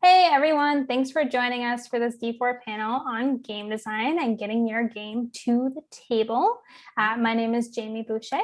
Hey everyone, thanks for joining us for this D4 panel on game design and getting your game to the table. My name is Jayme Boucher.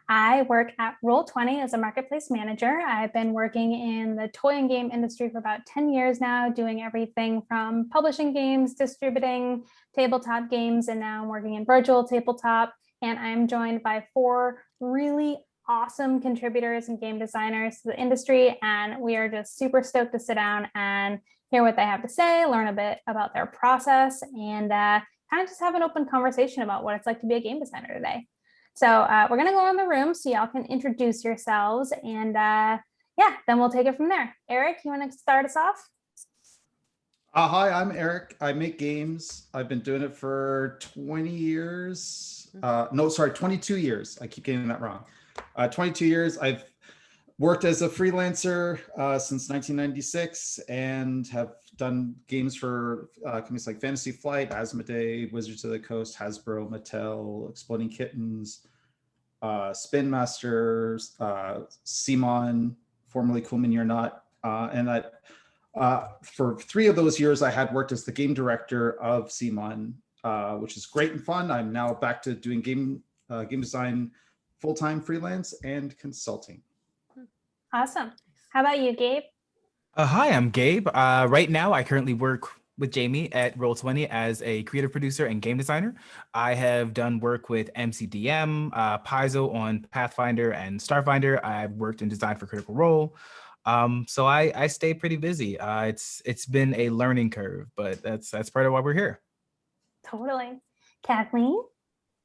I work at Roll20 as a marketplace manager. I've been working in the toy and game industry for about 10 years now, doing everything from publishing games, distributing tabletop games, and now I'm working in virtual tabletop. And I'm joined by four really awesome contributors and game designers to the industry. And we are just super stoked to sit down and hear what they have to say, learn a bit about their process, and kind of just have an open conversation about what it's like to be a game designer today. So we're going to go around the room so y'all can introduce yourselves. And yeah, then we'll take it from there. Eric, you want to start us off? Hi, I'm Eric. I make games. I've been doing it for 20 years. No, sorry, 22 years. I keep getting that wrong. 22 years. I've worked as a freelancer since 1996 and have done games for companies like Fantasy Flight, Asmodee, Wizards of the Coast, Hasbro, Mattel, Exploding Kittens, Spin Masters, Simon, formerly Cool Mini or Not. And for 3 of those years, I had worked as the game director of Simon, which is great and fun. I'm now back to doing game design, full-time freelance and consulting. Awesome. How about you, Gabe? Hi, I'm Gabe. Right now, I currently work with Jayme at Roll20 as a creative producer and game designer. I have done work with MCDM, Paizo on Pathfinder and Starfinder. I've worked in design for Critical Role. So I stay pretty busy. It's been a learning curve, but that's part of why we're here. Totally. Kathleen?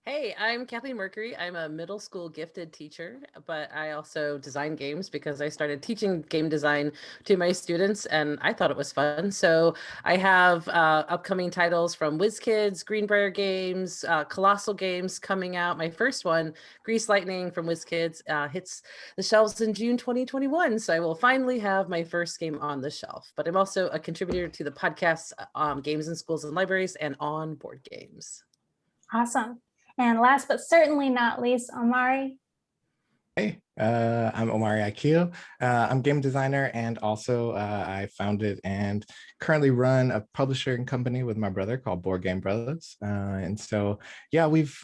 Hey, I'm Kathleen Mercury. I'm a middle school gifted teacher, but I also design games because I started teaching game design to my students and I thought it was fun. So I have upcoming titles from WizKids, Greenbrier Games, Colossal Games coming out. My first one, Grease Lightning from WizKids, hits the shelves in June 2021. So I will finally have my first game on the shelf. But I'm also a contributor to the podcast, Games in Schools and Libraries and on Board Games. Awesome. And last but certainly not least, Omari. Hey, I'm Omari Akil. I'm game designer and also I founded and currently run a publishing company with my brother called Board Game Brothas. And so, yeah, we've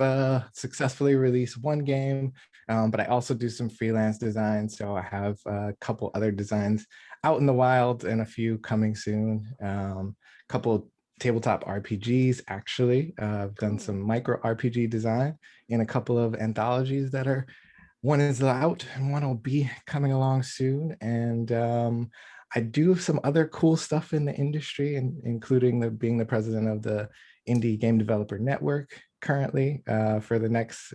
successfully released one game, but I also do some freelance design. So I have a couple other designs out in the wild and a few coming soon. Couple tabletop RPGs, actually. I've done some micro RPG design in a couple of anthologies that are, one is out and one will be coming along soon. And I do some other cool stuff in the industry, and including being the president of the Indie Game Developer Network currently for the next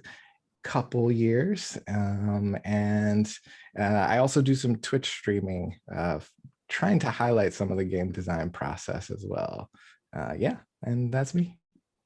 couple years. And I also do some Twitch streaming, trying to highlight some of the game design process as well. Yeah, and that's me.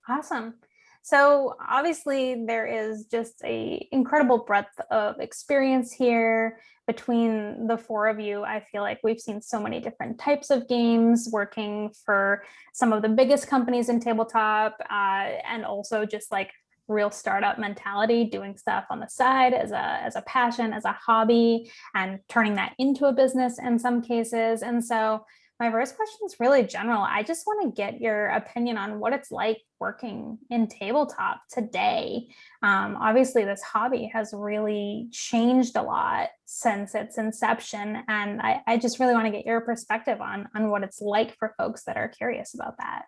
Awesome. So obviously there is just an incredible breadth of experience here between the four of you. I feel like we've seen so many different types of games, working for some of the biggest companies in tabletop, and also just like real startup mentality, doing stuff on the side as a passion, as a hobby, and turning that into a business in some cases. And so my first question is really general. I just want to get your opinion on what it's like working in tabletop today. Obviously, this hobby has really changed a lot since its inception. And I just really want to get your perspective on what it's like for folks that are curious about that.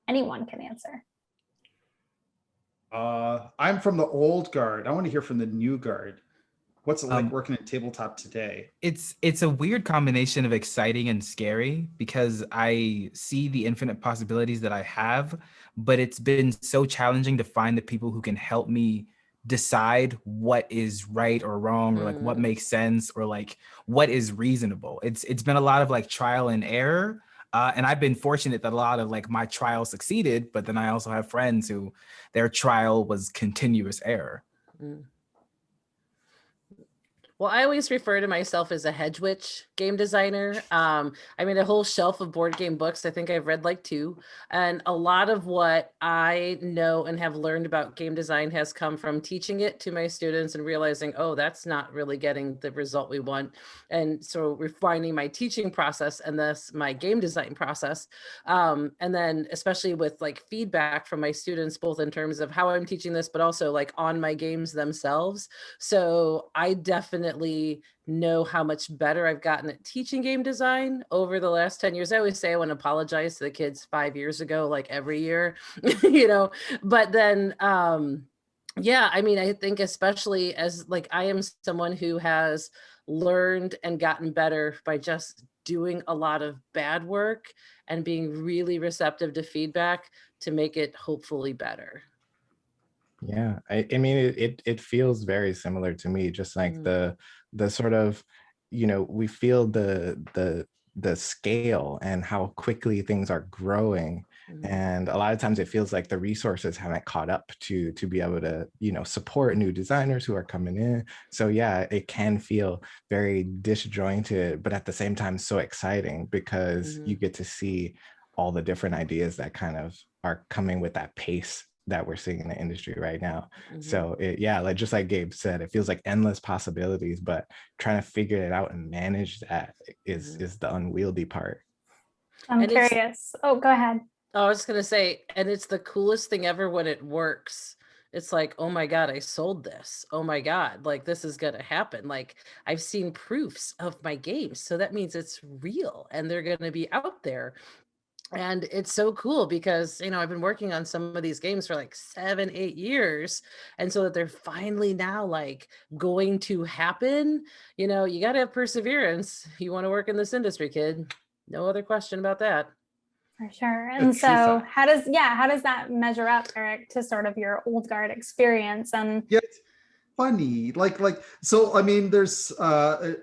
Anyone can answer. I'm from the old guard. I want to hear from the new guard. What's it like working in tabletop today? It's a weird combination of exciting and scary because I see the infinite possibilities that I have, but it's been so challenging to find the people who can help me decide what is right or wrong, or like what makes sense, or like what is reasonable. It's been a lot of like trial and error. And I've been fortunate that a lot of like my trial succeeded, but then I also have friends who their trial was continuous error. Well, I always refer to myself as a hedge witch game designer. I mean, a whole shelf of board game books. I think I've read like 2. And a lot of what I know and have learned about game design has come from teaching it to my students and realizing, oh, that's not really getting the result we want. And so refining my teaching process and thus my game design process. And then especially with like feedback from my students, both in terms of how I'm teaching this, but also like on my games themselves. So I definitely know how much better I've gotten at teaching game design over the last 10 years. I always say I want to apologize to the kids 5 years ago, like every year, but then, yeah, I mean, I think especially as like, I am someone who has learned and gotten better by just doing a lot of bad work and being really receptive to feedback to make it hopefully better. Yeah, I mean, it feels very similar to me, just like the sort of, we feel the scale and how quickly things are growing. And a lot of times it feels like the resources haven't caught up to be able to, support new designers who are coming in. So yeah, it can feel very disjointed, but at the same time so exciting because you get to see all the different ideas that kind of are coming with that pace that we're seeing in the industry right now. So yeah, like just like Gabe said, it feels like endless possibilities, but trying to figure it out and manage that is the unwieldy part. I'm And curious. Oh, go ahead. I was gonna say, and it's the coolest thing ever when it works. It's like, oh my God, I sold this. Oh my God, like this is gonna happen. Like I've seen proofs of my games. So that means it's real and they're gonna be out there. And it's so cool because, I've been working on some of these games for like 7, 8 years. And so that they're finally now like going to happen, you got to have perseverance. You want to work in this industry, kid. No other question about that. For sure. And so how does that measure up, Eric, to sort of your old guard experience? And Yeah, it's funny. So I mean, there's yeah,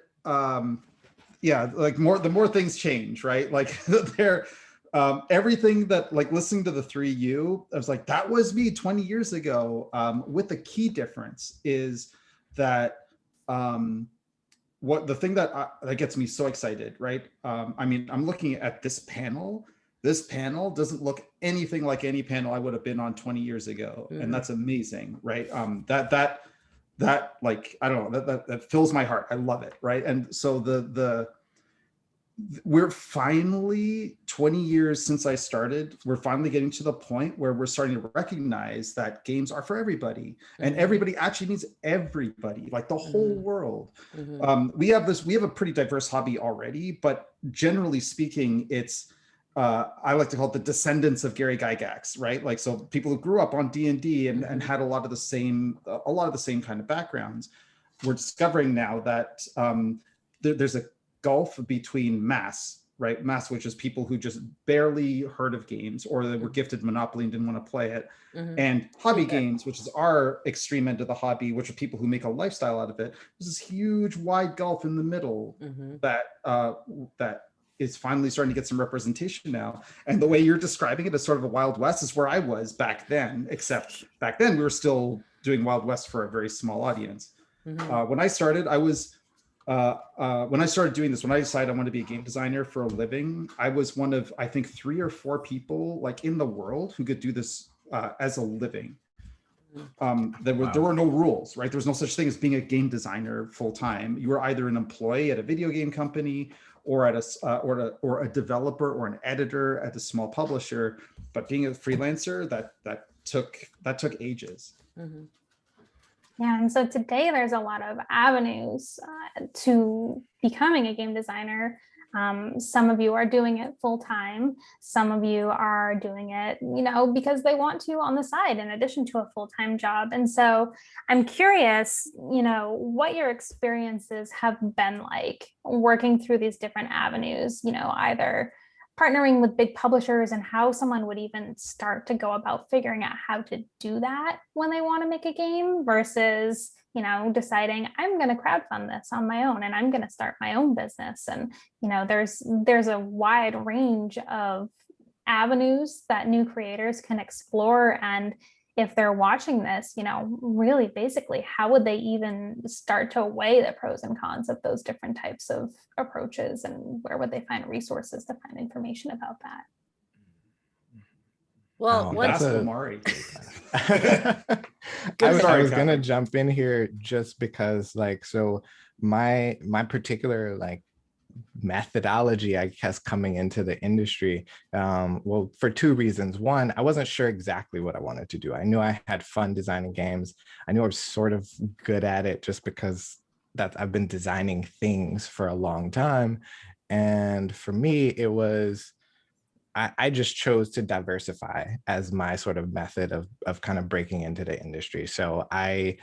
like the more things change, right? Like they're everything that, like, listening to the 3U, I was like, that was me 20 years ago. With the key difference is that what the thing that gets me so excited, right? I mean, I'm looking at this panel. This panel doesn't look anything like any panel I would have been on 20 years ago, and that's amazing, right? That like, I don't know, that fills my heart. I love it, right? And so we're finally 20 years since I started, we're finally getting to the point where we're starting to recognize that games are for everybody, and everybody actually means everybody, like the whole world. We have a pretty diverse hobby already, but generally speaking, it's I like to call it the descendants of Gary Gygax, right? Like, so people who grew up on D&D and had a lot of the same kind of backgrounds. We're discovering now that there's a gulf between mass, right? Mass, which is people who just barely heard of games, or they were gifted Monopoly and didn't want to play it, and hobby games, which is our extreme end of the hobby, which are people who make a lifestyle out of it. There's this huge wide gulf in the middle that is finally starting to get some representation now. And the way you're describing it as sort of a Wild West is where I was back then, except back then we were still doing Wild West for a very small audience. When I started, I was when I started doing this, when I decided I wanted to be a game designer for a living, I was one of, I think, 3 or 4 people like in the world who could do this as a living. There were no rules, right? There was no such thing as being a game designer full time. You were either an employee at a video game company, or at a developer or an editor at a small publisher. But being a freelancer, that took ages. yeah, and so today there's a lot of avenues to becoming a game designer. Some of you are doing it full time. Some of you are doing it, because they want to on the side in addition to a full-time job. And so I'm curious, what your experiences have been like working through these different avenues, either partnering with big publishers and how someone would even start to go about figuring out how to do that when they want to make a game versus, deciding I'm going to crowdfund this on my own and I'm going to start my own business. And, there's a wide range of avenues that new creators can explore. And if they're watching this, really basically, how would they even start to weigh the pros and cons of those different types of approaches, and where would they find resources to find information about that? Well, That's a- Omari. I Sorry, was gonna Kathleen. jump in here just because so my particular methodology, I guess, coming into the industry, well, for two reasons. One, I wasn't sure exactly what I wanted to do. I knew I had fun designing games. I knew I was sort of good at it just because I've been designing things for a long time. And for me, it was, I just chose to diversify as my sort of method of kind of breaking into the industry. So I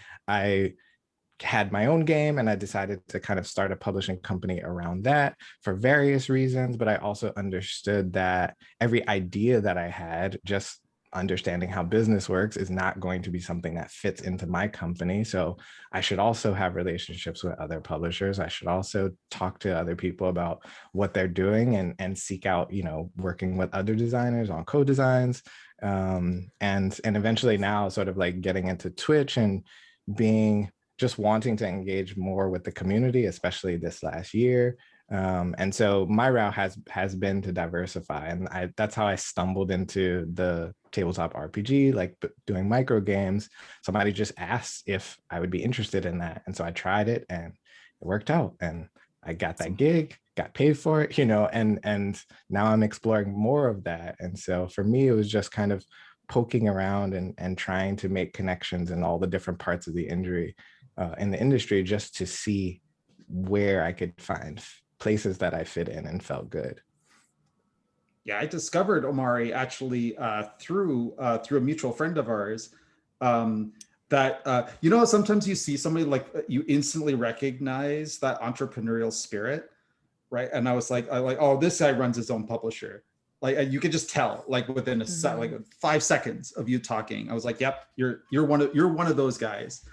had my own game, and I decided to kind of start a publishing company around that for various reasons. But I also understood that every idea that I had, just understanding how business works, is not going to be something that fits into my company. So I should also have relationships with other publishers. I should also talk to other people about what they're doing, and seek out, working with other designers on co-designs. And eventually now sort of getting into Twitch and just wanting to engage more with the community, especially this last year. And so my route has been to diversify, and that's how I stumbled into the tabletop RPG, doing micro games. Somebody just asked if I would be interested in that, and so I tried it, and it worked out, and I got that gig, got paid for it, and now I'm exploring more of that. And so for me, it was just kind of poking around and trying to make connections in all the different parts of the in the industry, just to see where I could find places that I fit in and felt good. Yeah, I discovered Omari actually through a mutual friend of ours. That sometimes you see somebody you instantly recognize that entrepreneurial spirit, right? And I was oh, this guy runs his own publisher. You could just tell, within a Mhm. 5 seconds of you talking. I was like, yep, you're one of those guys.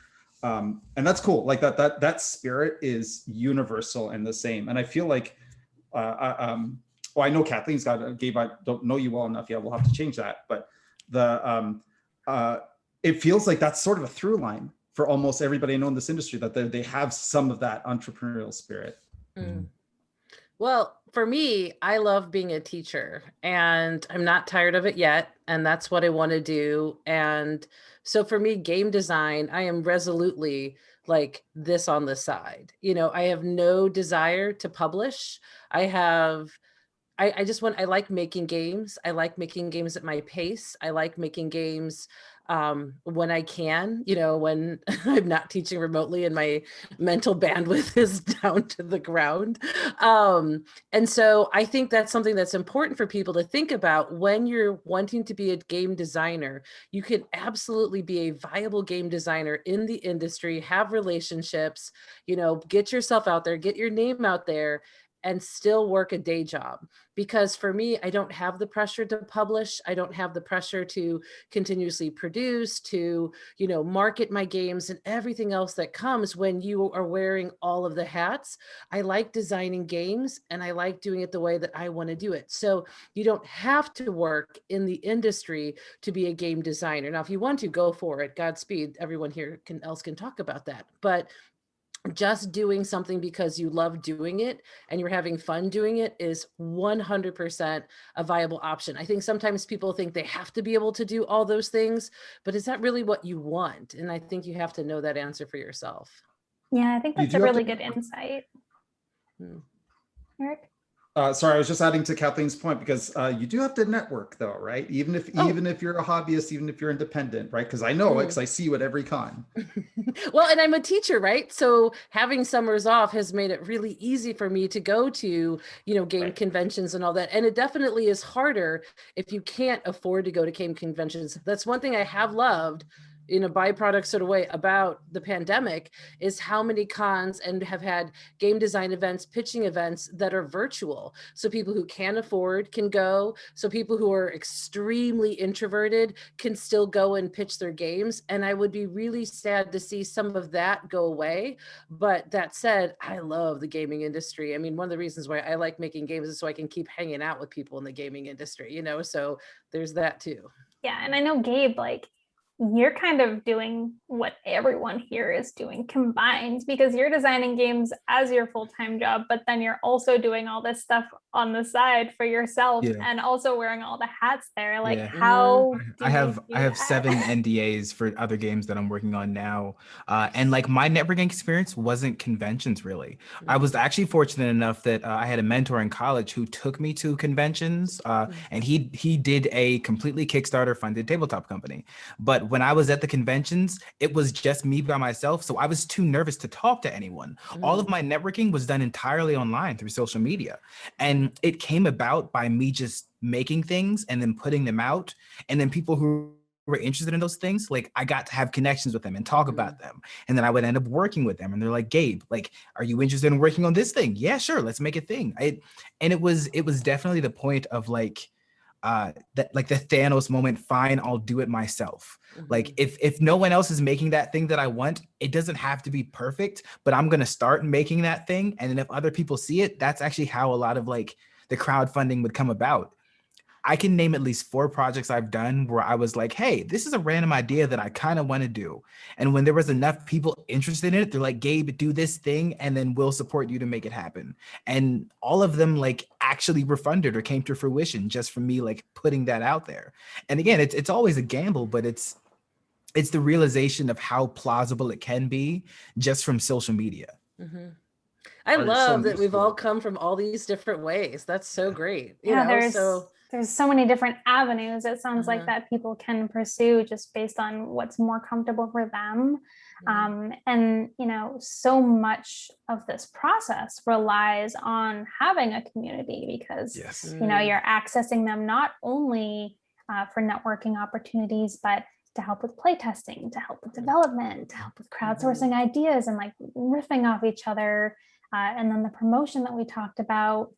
And that's cool. That spirit is universal and the same. And I feel like well, I know Kathleen's got Gabe. I don't know you well enough yet. We'll have to change that. But it feels like that's sort of a through line for almost everybody I know in this industry, that they have some of that entrepreneurial spirit. Mm. Well, for me, I love being a teacher, and I'm not tired of it yet. And that's what I want to do. And so for me, game design, I am resolutely this on the side. I have no desire to publish. I like making games. I like making games at my pace. I like making games when I can, when I'm not teaching remotely and my mental bandwidth is down to the ground. And so I think that's something that's important for people to think about when you're wanting to be a game designer. You can absolutely be a viable game designer in the industry, have relationships, get yourself out there, get your name out there, and still work a day job. Because for me, I don't have the pressure to publish. I don't have the pressure to continuously produce, to, market my games and everything else that comes when you are wearing all of the hats. I like designing games, and I like doing it the way that I want to do it. So you don't have to work in the industry to be a game designer. Now, if you want to, go for it. Godspeed. Everyone here else can talk about that. But just doing something because you love doing it and you're having fun doing it is 100% a viable option. I think sometimes people think they have to be able to do all those things, but is that really what you want? And I think you have to know that answer for yourself. Yeah, I think You that's do a have really to- good insight. Eric? Sorry, I was just adding to Kathleen's point, because you do have to network, though, right? Even if you're a hobbyist, even if you're independent, right? Because I know it, because I see you at every con. Well, and I'm a teacher, right? So having summers off has made it really easy for me to go to, game Right. conventions and all that. And it definitely is harder if you can't afford to go to game conventions. That's one thing I have loved in a byproduct sort of way about the pandemic, is how many cons and have had game design events, pitching events that are virtual. So people who can afford can go. So people who are extremely introverted can still go and pitch their games. And I would be really sad to see some of that go away. But that said, I love the gaming industry. I mean, one of the reasons why I like making games is so I can keep hanging out with people in the gaming industry, so there's that too. Yeah, and I know Gabe, you're kind of doing what everyone here is doing combined, because you're designing games as your full-time job, but then you're also doing all this stuff on the side for yourself Yeah. and also wearing all the hats there. Like, Yeah. how do I you have do I have that? 7 NDAs for other games that I'm working on now. And like my networking experience wasn't conventions really. I was actually fortunate enough that I had a mentor in college who took me to conventions, and he did a completely Kickstarter funded tabletop company. But when I was at the conventions, it was just me by myself, so I was too nervous to talk to anyone. All of my networking was done entirely online through social media, and it came about by me just making things and then putting them out, and then people who were interested in those things, like I got to have connections with them and talk about them, and then I would end up working with them, and they're like, Gabe, like, are you interested in working on this thing? Yeah, sure, let's make a thing. And it was definitely the point of like that, like the Thanos moment, fine, I'll do it myself. Like if no one else is making that thing that I want, it doesn't have to be perfect, but I'm gonna start making that thing, and then if other people see it, that's actually how a lot of like the crowdfunding would come about. I can name at least 4 projects I've done where I was like, hey, this is a random idea that I kind of want to do. And when there was enough people interested in it, they're like, Gabe, do this thing, and then we'll support you to make it happen. And all of them like actually were funded or came to fruition just from me like putting that out there. And again, it's always a gamble, but it's the realization of how plausible it can be just from social media. I Are so love that used we've to all it. come from all these different ways. That's so great. You Yeah, know, so there's so many different avenues, it sounds like, Uh-huh. that people can pursue just based on what's more comfortable for them. And so much of this process relies on having a community, because Yes. you're accessing them not only for networking opportunities, but to help with playtesting, to help with development, to help with crowdsourcing ideas and like riffing off each other. And then the promotion that we talked about.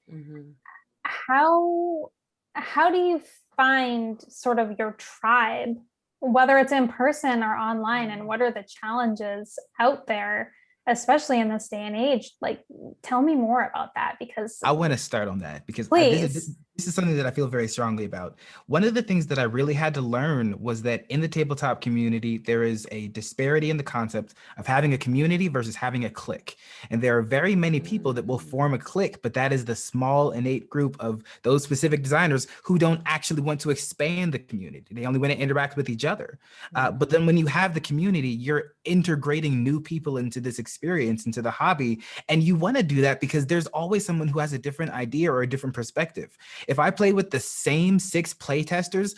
How do you find sort of your tribe, whether it's in person or online, and what are the challenges out there, especially in this day and age? Like, tell me more about that, because I want to start on that because please. this is something that I feel very strongly about. One of the things that I really had to learn was that in the tabletop community, there is a disparity in the concept of having a community versus having a clique. And there are very many people that will form a clique, but that is the small innate group of those specific designers who don't actually want to expand the community. They only want to interact with each other. But then when you have the community, you're integrating new people into this experience, into the hobby. And you want to do that because there's always someone who has a different idea or a different perspective. If I play with the same 6 playtesters,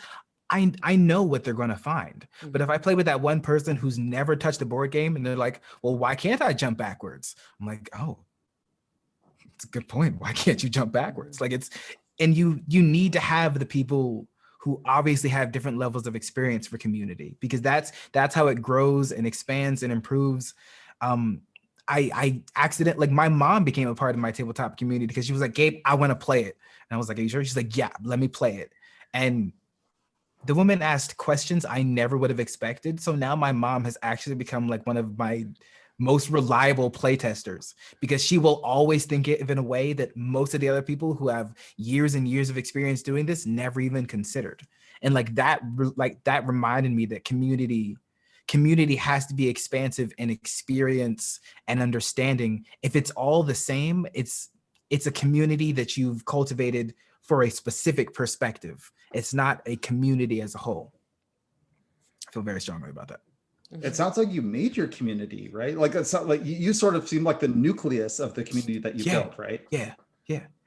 I know what they're going to find. But if I play with that one person who's never touched a board game and they're like, well, why can't I jump backwards? I'm like, oh, it's a good point. Why can't you jump backwards? Like and you need to have the people who obviously have different levels of experience for community, because that's how it grows and expands and improves. I accident, like my mom became a part of my tabletop community because she was like, Gabe, I want to play it. And I was like, are you sure? She's like, yeah, let me play it. And the woman asked questions I never would have expected. So now my mom has actually become like one of my most reliable playtesters, because she will always think it in a way that most of the other people who have years and years of experience doing this never even considered. And like that reminded me that community has to be expansive in experience and understanding. If it's all the same, it's a community that you've cultivated for a specific perspective. It's not a community as a whole. I feel very strongly about that. It sounds like you made your community, right? Like it's not like you sort of seem like the nucleus of the community that you built, right? Yeah.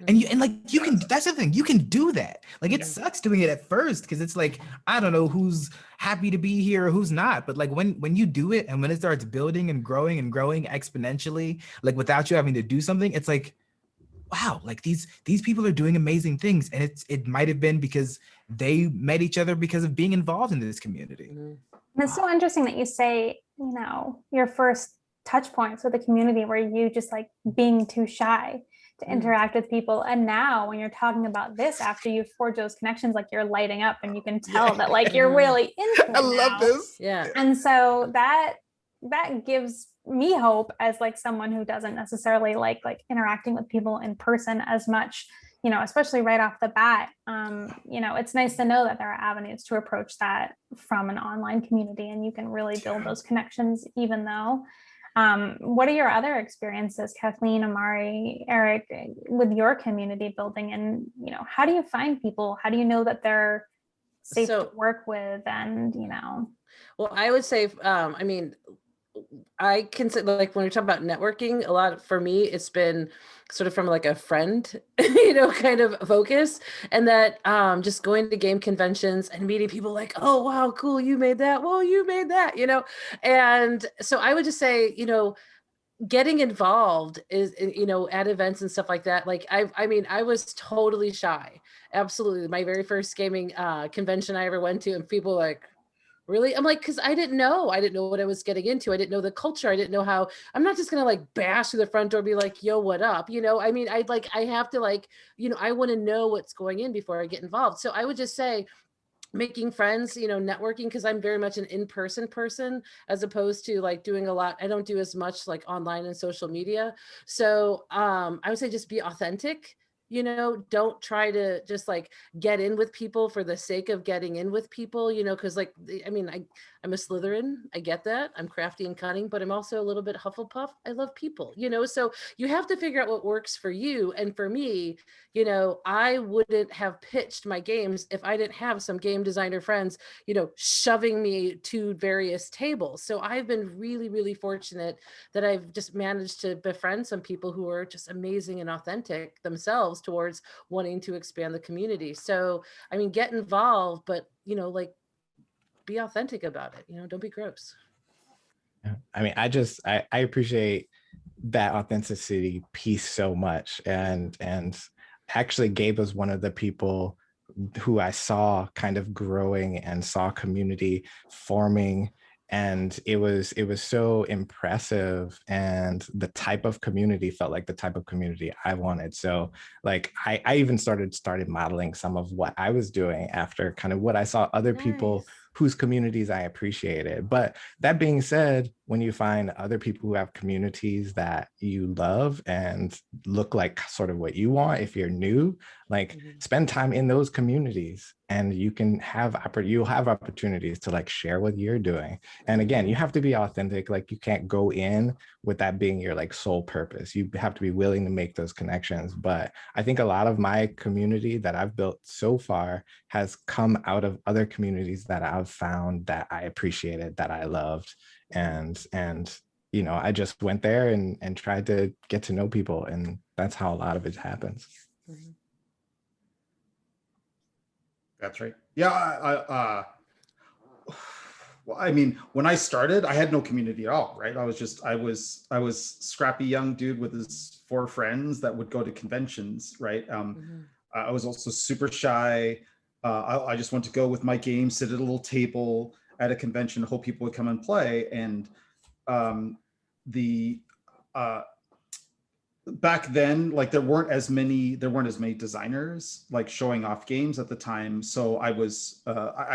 And like you can, that's the thing, you can do that. Like it sucks doing it at first because it's like, I don't know who's happy to be here or who's not. But like when you do it and when it starts building and growing exponentially, like without you having to do something, it's like, wow, like these people are doing amazing things. And it might have been because they met each other because of being involved in this community. And it's so interesting that you say, your first touch points with the community where you just like being too shy to interact with people. And now when you're talking about this, after you forge those connections, like you're lighting up and you can tell that like you're really into it. I love this. Yeah. And so that gives me hope as like someone who doesn't necessarily like interacting with people in person as much, you know, especially right off the bat, you know, it's nice to know that there are avenues to approach that from an online community, and you can really build those connections even though. What are your other experiences, Kathleen, Omari, Eric, with your community building? And, you know, how do you find people? How do you know that they're safe to work with? And, you know, well, I would say, I mean, I can say, like, when we're talking about networking, a lot for me, it's been sort of from like a friend, you know, kind of focus, and that just going to game conventions and meeting people like, oh, wow, cool, you made that. Well, you made that, you know? And so I would just say, you know, getting involved is, you know, at events and stuff like that. Like, I mean, I was totally shy. Absolutely. My very first gaming convention I ever went to, and people were like, really? I'm like, because I didn't know what I was getting into. I didn't know the culture. I didn't know how. I'm not just gonna like bash through the front door and be like, yo, what up? You know, I mean, I have to, like, you know, I want to know what's going in before I get involved. So I would just say, making friends, you know, networking, because I'm very much an in-person person, as opposed to like doing a lot. I don't do as much like online and social media. So I would say just be authentic. You know, don't try to just like get in with people for the sake of getting in with people, you know, because like, I mean, I'm a Slytherin. I get that. I'm crafty and cunning, but I'm also a little bit Hufflepuff. I love people, you know, so you have to figure out what works for you. And for me, you know, I wouldn't have pitched my games if I didn't have some game designer friends, you know, shoving me to various tables. So I've been really, really fortunate that I've just managed to befriend some people who are just amazing and authentic themselves towards wanting to expand the community. So, I mean, get involved, but, you know, like, be authentic about it. You know, don't be gross. Yeah. I mean, I appreciate that authenticity piece so much. And actually Gabe was one of the people who I saw kind of growing and saw community forming. And it was so impressive, and the type of community felt like the type of community I wanted. So like I even started modeling some of what I was doing after kind of what I saw other people whose communities I appreciated. But that being said, when you find other people who have communities that you love and look like sort of what you want, if you're new, like spend time in those communities, and you can have you'll have opportunities to like share what you're doing. And again, you have to be authentic. Like, you can't go in with that being your like sole purpose. You have to be willing to make those connections. But I think a lot of my community that I've built so far has come out of other communities that I've found that I appreciated, that I loved. And you know, I just went there and tried to get to know people, and that's how a lot of it happens. That's right. Yeah. Well, I mean, when I started, I had no community at all, right? I was scrappy young dude with his 4 friends that would go to conventions, right? I was also super shy. I just wanted to go with my game, sit at a little table at a convention, hope people would come and play. And back then, like, there weren't as many designers like showing off games at the time. So I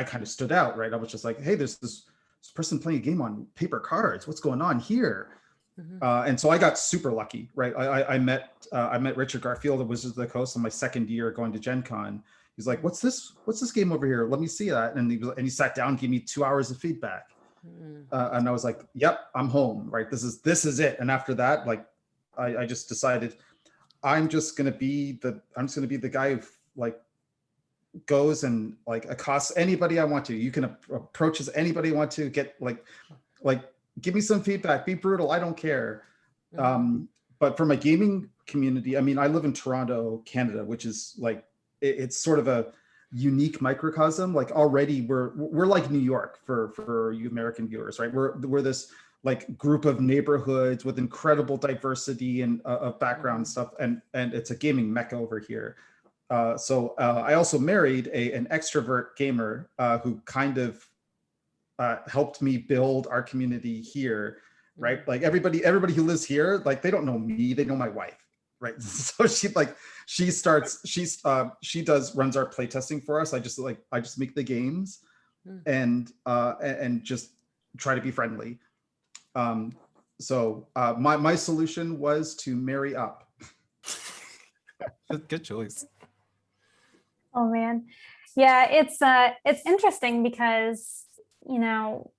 kind of stood out, right? I was just like, hey, there's this person playing a game on paper cards. What's going on here? And so I got super lucky, right? I met Richard Garfield at Wizards of the Coast on my second year going to Gen Con. He's like, what's this game over here? Let me see that. And he sat down, gave me 2 hours of feedback. And I was like, yep, I'm home, right? This is it. And after that, like, I just decided I'm just gonna be the guy who like goes and like accosts anybody I want to. You can approach as anybody you want to, get like give me some feedback, be brutal, I don't care. But for my gaming community, I mean, I live in Toronto, Canada, which is like, it's sort of a unique microcosm. Like, already we're like New York for you American viewers, right? We're this like group of neighborhoods with incredible diversity and of background and stuff, and it's a gaming mecca over here. So I also married an extrovert gamer who kind of helped me build our community here, right? Like, everybody who lives here, like, they don't know me, they know my wife, right? So she runs our playtesting for us. I just make the games and just try to be friendly. So my solution was to marry up. Good choice. Oh man. Yeah, it's interesting because, you know,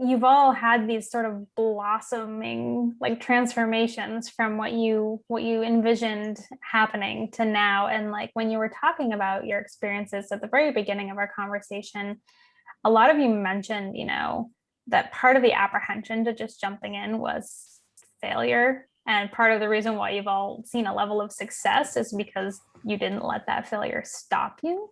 you've all had these sort of blossoming like transformations from what you envisioned happening to now. And like when you were talking about your experiences at the very beginning of our conversation, a lot of you mentioned, you know, that part of the apprehension to just jumping in was failure. And part of the reason why you've all seen a level of success is because you didn't let that failure stop you.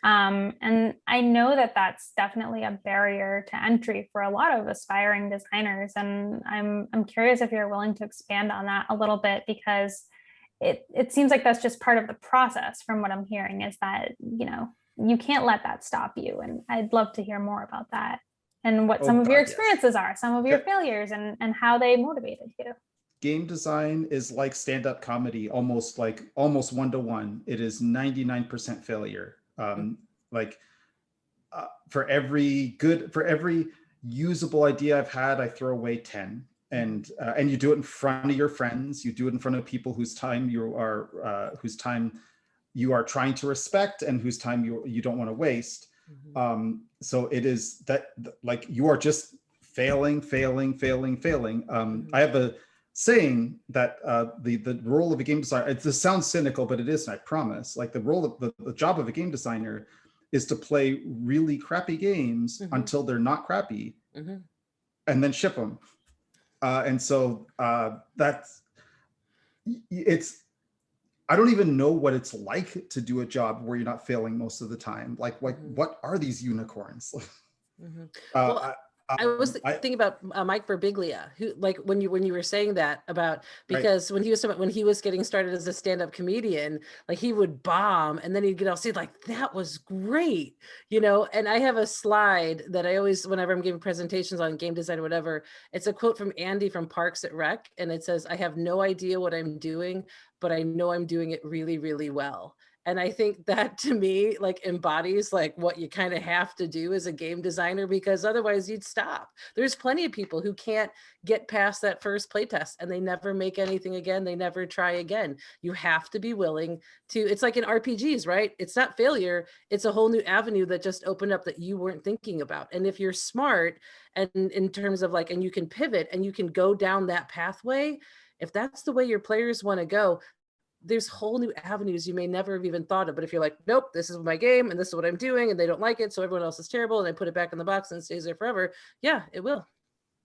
And I know that that's definitely a barrier to entry for a lot of aspiring designers. And I'm curious if you're willing to expand on that a little bit, because it seems like that's just part of the process from what I'm hearing, is that, you know, you can't let that stop you. And I'd love to hear more about that and what Oh some of your God, yes. experiences are, some of your Yeah. failures, and how they motivated you. Game design is like stand-up comedy, almost 1-to-1. It is 99% failure. Like for every usable idea I've had, I throw away 10. And you do it in front of your friends. You do it in front of people whose time you are trying to respect and whose time you don't want to waste. So it is that, like, you are just failing. I have a saying that the role of a game designer, this sounds cynical, but it isn't, I promise. Like the role of the job of a game designer is to play really crappy games until they're not crappy, and then ship them. And so it's, I don't even know what it's like to do a job where you're not failing most of the time. Like what are these unicorns? Well, I was thinking about Mike Birbiglia, who, like, when you were saying that about, because when he was getting started as a stand-up comedian, like he would bomb and then he'd get all say like, that was great, you know. And I have a slide that I always, whenever I'm giving presentations on game design or whatever, it's a quote from Andy from Parks at Rec, and it says, "I have no idea what I'm doing, but I know I'm doing it really, really well." And I think that, to me, like embodies like what you kind of have to do as a game designer, because otherwise you'd stop. There's plenty of people who can't get past that first playtest and they never make anything again. They never try again. You have to be willing to, it's like in RPGs, right? It's not failure. It's a whole new avenue that just opened up that you weren't thinking about. And if you're smart, and in terms of like, and you can pivot and you can go down that pathway, if that's the way your players want to go, there's whole new avenues you may never have even thought of. But if you're like, nope, this is my game and this is what I'm doing, and they don't like it, so everyone else is terrible, and I put it back in the box and it stays there forever, yeah, it will.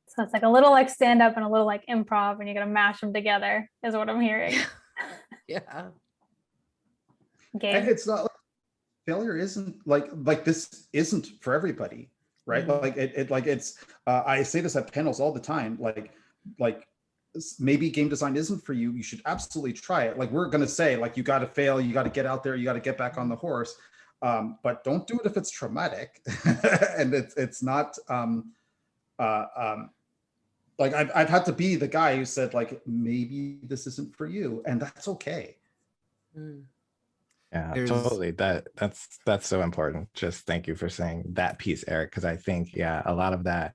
So it's like a little like stand up and a little like improv, and you're gonna mash them together, is what I'm hearing. Yeah. Gabe? And it's not like failure isn't like this isn't for everybody, right? Like it's I say this at panels all the time, like maybe game design isn't for you. You should absolutely try it. Like we're going to say, like, you got to fail, you got to get out there, you got to get back on the horse. But don't do it if it's traumatic. And it's not like I've had to be the guy who said, like, maybe this isn't for you, and that's okay. Yeah, totally. That's so important. Just thank you for saying that piece, Eric, because I think, yeah, a lot of that,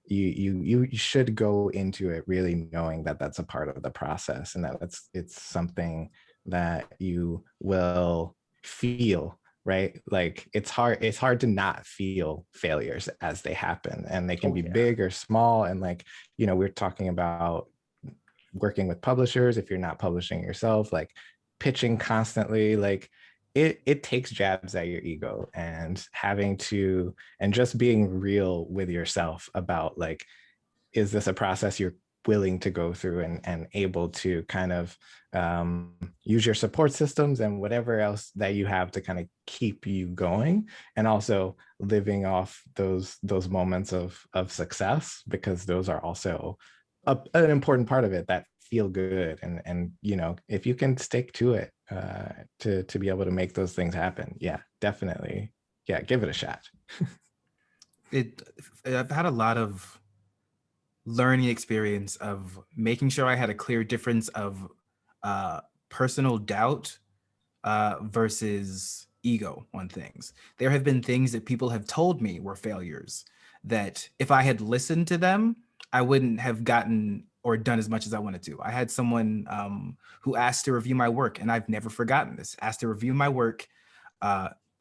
you should go into it really knowing that that's a part of the process, and that it's something that you will feel, right? Like it's hard to not feel failures as they happen, and they can be big or small. And like, you know, we're talking about working with publishers. If you're not publishing yourself, like pitching constantly, like it takes jabs at your ego, and having to, and just being real with yourself about, like, is this a process you're willing to go through, and able to kind of use your support systems and whatever else that you have to kind of keep you going, and also living off those moments of success, because those are also an important part of it, that feel good. And you know, if you can stick to it, to be able to make those things happen, yeah, definitely, yeah, give it a shot. I've had a lot of learning experience of making sure I had a clear difference of personal doubt versus ego on things. There have been things that people have told me were failures, that if I had listened to them, I wouldn't have gotten or done as much as I wanted to. I had someone who asked to review my work, and I've never forgotten this, asked to review my work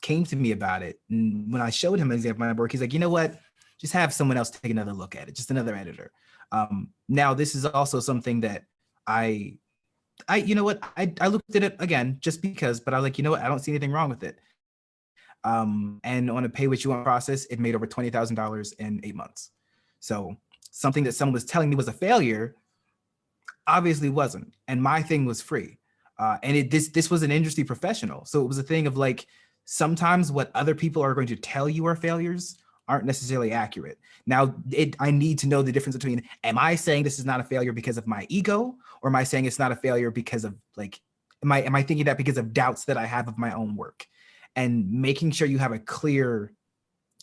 came to me about it. And when I showed him an example of my work, he's like, you know what? Just have someone else take another look at it, just another editor. Now, this is also something that I you know what? I looked at it again just because, but I was like, you know what? I don't see anything wrong with it. And on a pay what you want process, it made over $20,000 in 8 months. So something that someone was telling me was a failure obviously wasn't. And my thing was free. And this was an industry professional. So it was a thing of like, sometimes what other people are going to tell you are failures aren't necessarily accurate. Now, I need to know the difference between, am I saying this is not a failure because of my ego, or am I saying it's not a failure because of like, am I thinking that because of doubts that I have of my own work? And making sure you have a clear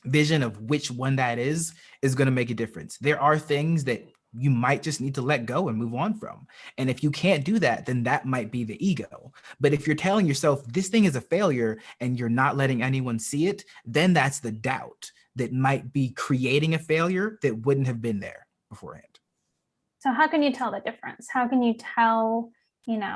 vision of which one that is going to make a difference. There are things that you might just need to let go and move on from. And if you can't do that, then that might be the ego. But if you're telling yourself this thing is a failure and you're not letting anyone see it, then that's the doubt that might be creating a failure that wouldn't have been there beforehand. So how can you tell the difference? How can you tell,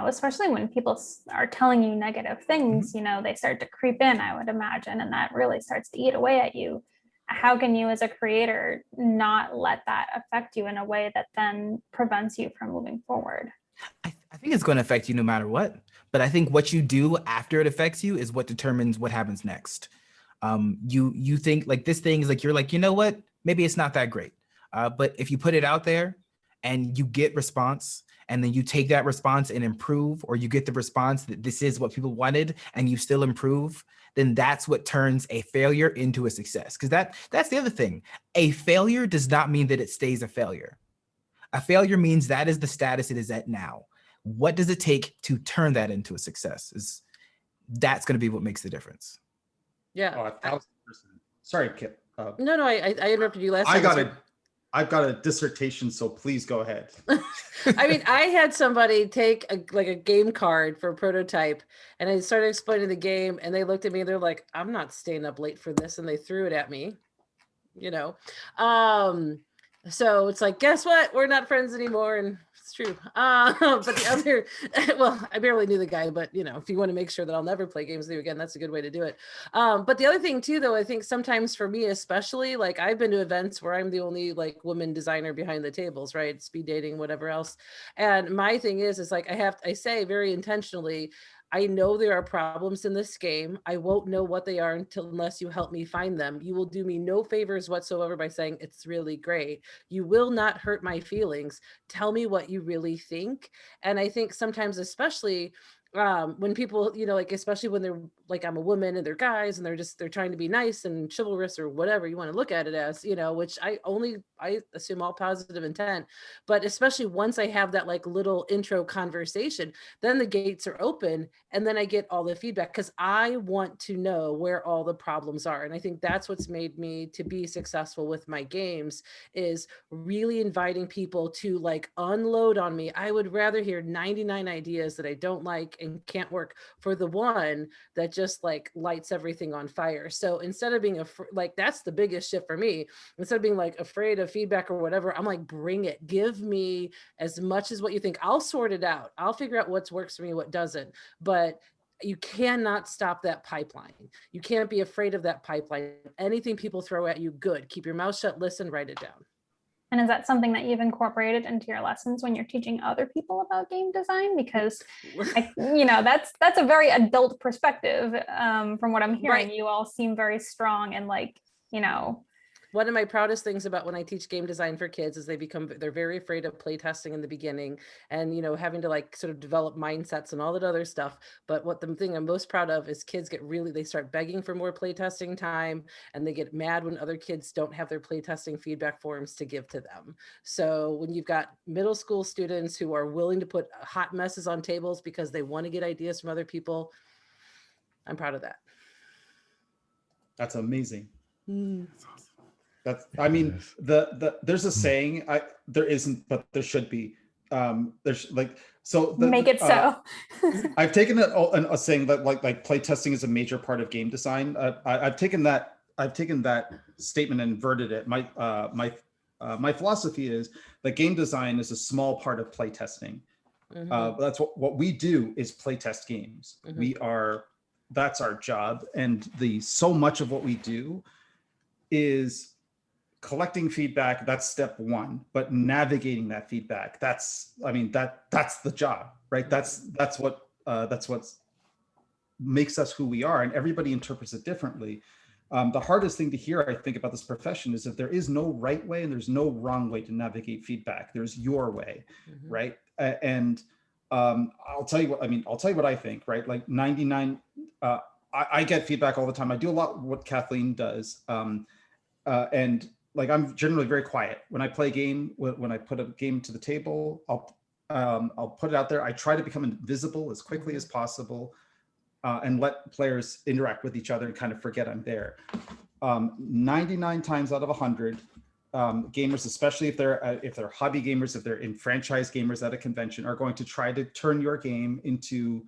especially when people are telling you negative things, they start to creep in, I would imagine, and that really starts to eat away at you. How can you as a creator not let that affect you in a way that then prevents you from moving forward? I think it's going to affect you no matter what. But I think what you do after it affects you is what determines what happens next. You think like this thing is like, you're like, you know what, maybe it's not that great. But if you put it out there and you get response, and then you take that response and improve, or you get the response that this is what people wanted and you still improve, then that's what turns a failure into a success. Because that's the other thing. A failure does not mean that it stays a failure. A failure means that is the status it is at now. What does it take to turn that into a success? That's going to be what makes the difference. Yeah. Oh, 1,000%. Sorry, Kip. No, I interrupted you last time. I've got a dissertation, so please go ahead. I mean, I had somebody take a game card for a prototype, and I started explaining the game, and they looked at me and they're like, I'm not staying up late for this. And they threw it at me, So it's like, guess what? We're not friends anymore. And it's true. But the other, well, I barely knew the guy, but if you want to make sure that I'll never play games with you again, that's a good way to do it. But the other thing too, though, I think sometimes for me, especially, like I've been to events where I'm the only like woman designer behind the tables, right? Speed dating, whatever else. And my thing is like, I say very intentionally, I know there are problems in this game. I won't know what they are unless you help me find them. You will do me no favors whatsoever by saying it's really great. You will not hurt my feelings. Tell me what you really think. And I think sometimes, especially when people, like, especially when they're like, I'm a woman and they're guys and they're trying to be nice and chivalrous or whatever you want to look at it as, which I assume all positive intent, but especially once I have that like little intro conversation, then the gates are open and then I get all the feedback because I want to know where all the problems are. And I think that's what's made me to be successful with my games is really inviting people to like unload on me. I would rather hear 99 ideas that I don't like and can't work for the one that just like lights everything on fire. So instead of being like, that's the biggest shift for me. Instead of being like afraid of feedback or whatever, I'm like, bring it, give me as much as what you think. I'll sort it out. I'll figure out what works for me, what doesn't, but you cannot stop that pipeline. You can't be afraid of that pipeline. Anything people throw at you, good. Keep your mouth shut, listen, write it down. And is that something that you've incorporated into your lessons when you're teaching other people about game design? Because, that's a very adult perspective from what I'm hearing. Right. You all seem very strong and One of my proudest things about when I teach game design for kids is they're very afraid of play testing in the beginning and, having to like sort of develop mindsets and all that other stuff. But the thing I'm most proud of is kids they start begging for more play testing time and they get mad when other kids don't have their play testing feedback forms to give to them. So when you've got middle school students who are willing to put hot messes on tables because they want to get ideas from other people, I'm proud of that. That's amazing. That's awesome. There's a saying, there isn't, but there should be. There's like, so make it so. I've taken a saying that like play testing is a major part of game design. I've taken that statement and inverted it. My philosophy is that game design is a small part of play testing. Mm-hmm. That's what we do is play test games. Mm-hmm. that's our job. And so much of what we do is collecting feedback. That's step one, but navigating that feedback, that's the job, right? That's what makes us who we are, and everybody interprets it differently. The hardest thing to hear, I think, about this profession is that there is no right way and there's no wrong way to navigate feedback. There's your way, right? And I'll tell you what I think, right? Like 99, I get feedback all the time. I do a lot what Kathleen does. And like, I'm generally very quiet. When I play a game, when I put a game to the table, I'll put it out there. I try to become invisible as quickly as possible. And let players interact with each other and kind of forget I'm there. 99 times out of 100, gamers, especially if they're hobby gamers, if they're in franchise gamers at a convention, are going to try to turn your game into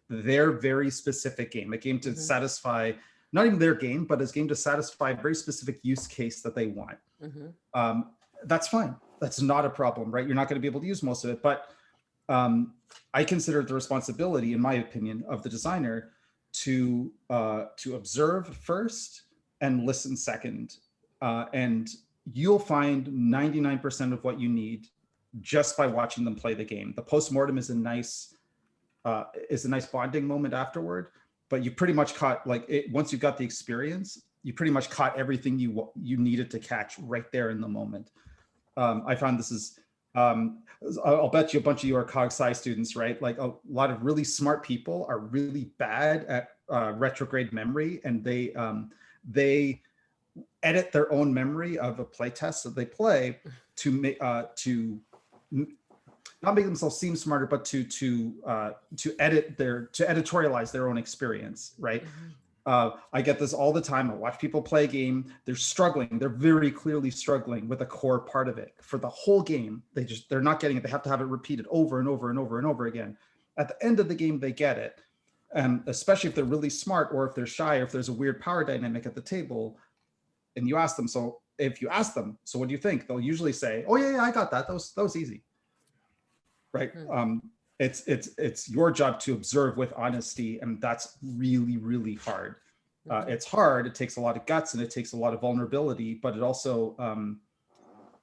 their very specific game, a game to satisfy not even their game, but a game to satisfy a very specific use case that they want. That's fine. That's not a problem, right? You're not going to be able to use most of it, but I consider it the responsibility, in my opinion, of the designer to observe first and listen second. And you'll find 99% of what you need just by watching them play the game. The postmortem is a nice bonding moment afterward, but you pretty much caught, like, once you got the experience, you pretty much caught everything you needed to catch right there in the moment. I found this is, I'll bet you a bunch of you are cog-sci students, right? Like, a lot of really smart people are really bad at retrograde memory, and they edit their own memory of a playtest that they play to not make themselves seem smarter, but to editorialize their own experience, right? I get this all the time. I watch people play a game. They're struggling. They're very clearly struggling with a core part of it for the whole game. They're not getting it. They have to have it repeated over and over and over and over again. At the end of the game, they get it. Especially if they're really smart, or if they're shy, or if there's a weird power dynamic at the table, and you ask them. So if you ask them, so what do you think? They'll usually say, "Oh yeah, I got that. That was easy." Right? It's your job to observe with honesty, and that's really, really hard. It's hard. It takes a lot of guts and it takes a lot of vulnerability, but it also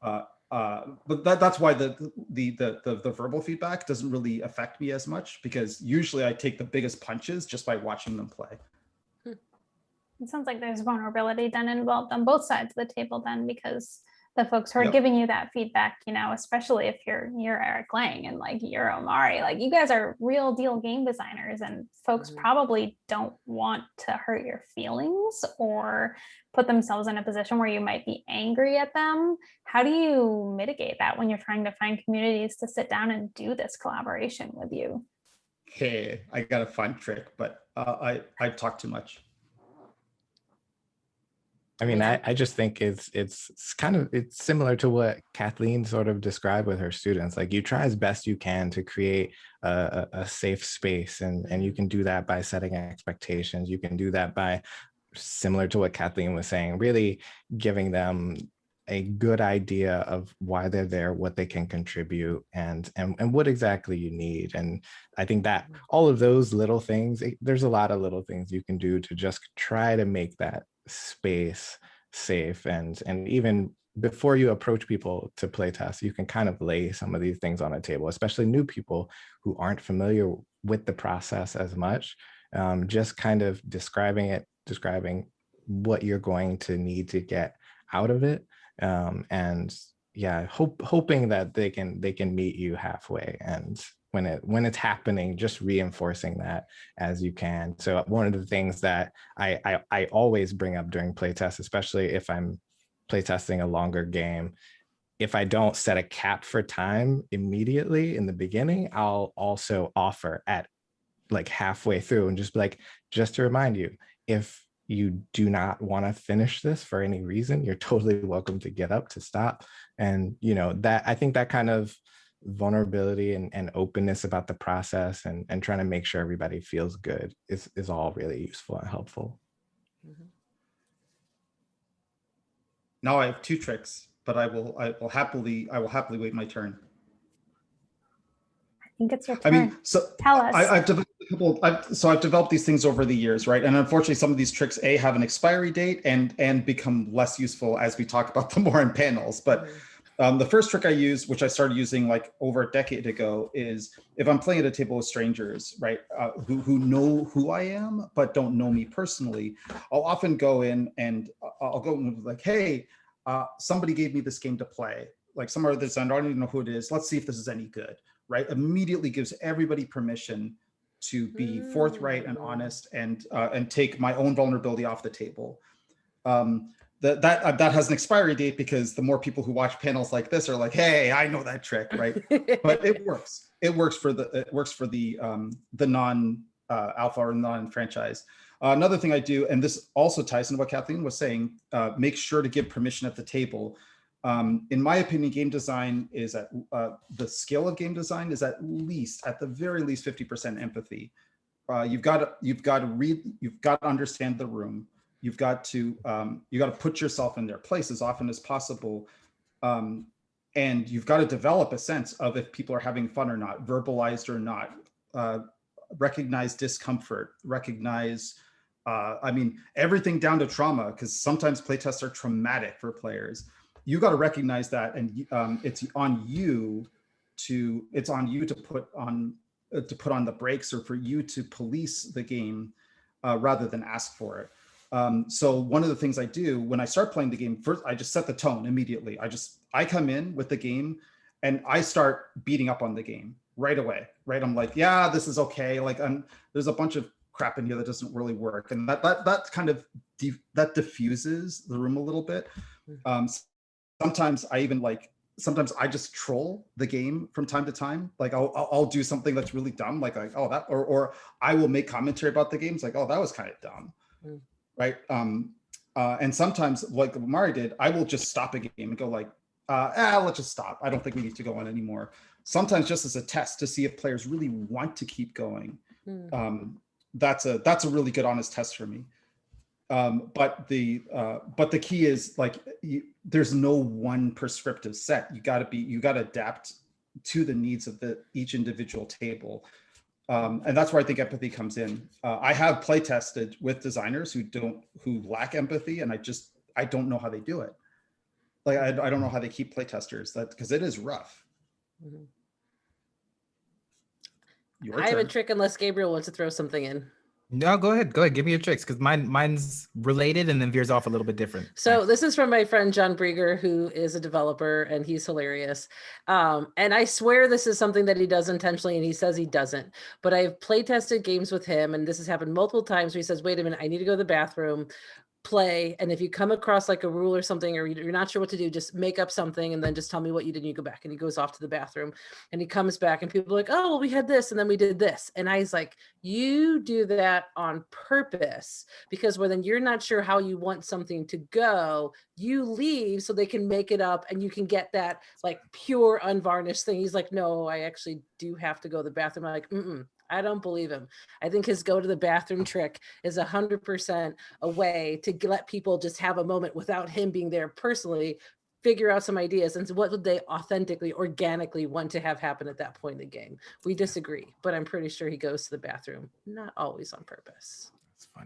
but that's why the verbal feedback doesn't really affect me as much, because usually I take the biggest punches just by watching them play. It sounds like there's vulnerability then involved on both sides of the table then, because the folks who are giving you that feedback, especially if you're Eric Lang and like you're Omari, like you guys are real deal game designers, and folks probably don't want to hurt your feelings or put themselves in a position where you might be angry at them. How do you mitigate that when you're trying to find communities to sit down and do this collaboration with you? Hey, I got a fun trick, but I talk too much. I mean, I just think it's similar to what Kathleen sort of described with her students. Like, you try as best you can to create a safe space, and you can do that by setting expectations. You can do that by, similar to what Kathleen was saying, really giving them a good idea of why they're there, what they can contribute, and what exactly you need. And I think that all of those little things, there's a lot of little things you can do to just try to make that space safe. And even before you approach people to play test, you can kind of lay some of these things on a table, especially new people who aren't familiar with the process as much. Just kind of describing what you're going to need to get out of it. And yeah, hoping that they can meet you halfway. And when it's happening, just reinforcing that as you can. So one of the things that I always bring up during playtest, especially if I'm playtesting a longer game, if I don't set a cap for time immediately in the beginning, I'll also offer at like halfway through and just be like, just to remind you, if you do not want to finish this for any reason, you're totally welcome to get up, to stop. And that, I think that kind of vulnerability and openness about the process and trying to make sure everybody feels good is all really useful and helpful. Now I have two tricks, but I will happily wait my turn. I think it's your turn. I mean, so Tell us. I've developed I've developed these things over the years, right? And unfortunately, some of these tricks have an expiry date and become less useful as we talk about them more in panels. But the first trick I use, which I started using like over a decade ago, is if I'm playing at a table with strangers, right, who know who I am but don't know me personally, I'll often go in and I'll go in like, hey, somebody gave me this game to play. Like some other designer, I don't even know who it is. Let's see if this is any good, right? Immediately gives everybody permission to be forthright and honest and take my own vulnerability off the table. That has an expiry date because the more people who watch panels like this are like, hey, I know that trick, right? But it works. It works for the non alpha or non-franchise. Another thing I do, and this also ties into what Kathleen was saying, make sure to give permission at the table. In my opinion, game design is at the skill of game design is at the very least 50% empathy. You've got to read, you've got to understand the room. You've got to put yourself in their place as often as possible, and you've got to develop a sense of if people are having fun or not, verbalized or not. Recognize discomfort. Recognize, I mean, everything down to trauma, because sometimes playtests are traumatic for players. You got to recognize that, and it's on you to put on the brakes, or for you to police the game rather than ask for it. So one of the things I do when I start playing the game, first I just set the tone immediately. I come in with the game and I start beating up on the game right away. Right, I'm like, yeah, this is okay. Like, there's a bunch of crap in here that doesn't really work, and that kind of diffuses the room a little bit. Sometimes I just troll the game from time to time. Like I'll do something that's really dumb, like oh that, or I will make commentary about the games, like, oh, that was kind of dumb, right? And sometimes, like Omari did, I will just stop a game and go like, let's just stop. I don't think we need to go on anymore. Sometimes just as a test to see if players really want to keep going. That's a really good honest test for me. But the key is like there's no one prescriptive set. You got to adapt to the needs of each individual table, and that's where I think empathy comes in. I have play tested with designers who lack empathy, and I don't know how they do it. Like I don't know how they keep play testers, because it is rough. I have a trick unless Gabriel wants to throw something in. No, go ahead. Give me your tricks, because mine's related and then veers off a little bit different. So this is from my friend John Brieger, who is a developer, and he's hilarious. And I swear this is something that he does intentionally, and he says he doesn't. But I've play tested games with him, and this has happened multiple times where he says, wait a minute, I need to go to the bathroom. Play, and if you come across like a rule or something, or you're not sure what to do, just make up something and then just tell me what you did, and you go back. And he goes off to the bathroom and he comes back and people are like, oh, well, we had this and then we did this. And I was like, you do that on purpose, because when then you're not sure how you want something to go, you leave so they can make it up and you can get that like pure unvarnished thing. He's like, no, I actually do have to go to the bathroom. I'm like, I don't believe him. I think his go to the bathroom trick is 100% a way to let people just have a moment without him being there personally, figure out some ideas, and what would they authentically, organically want to have happen at that point in the game. We disagree, but I'm pretty sure he goes to the bathroom, not always on purpose.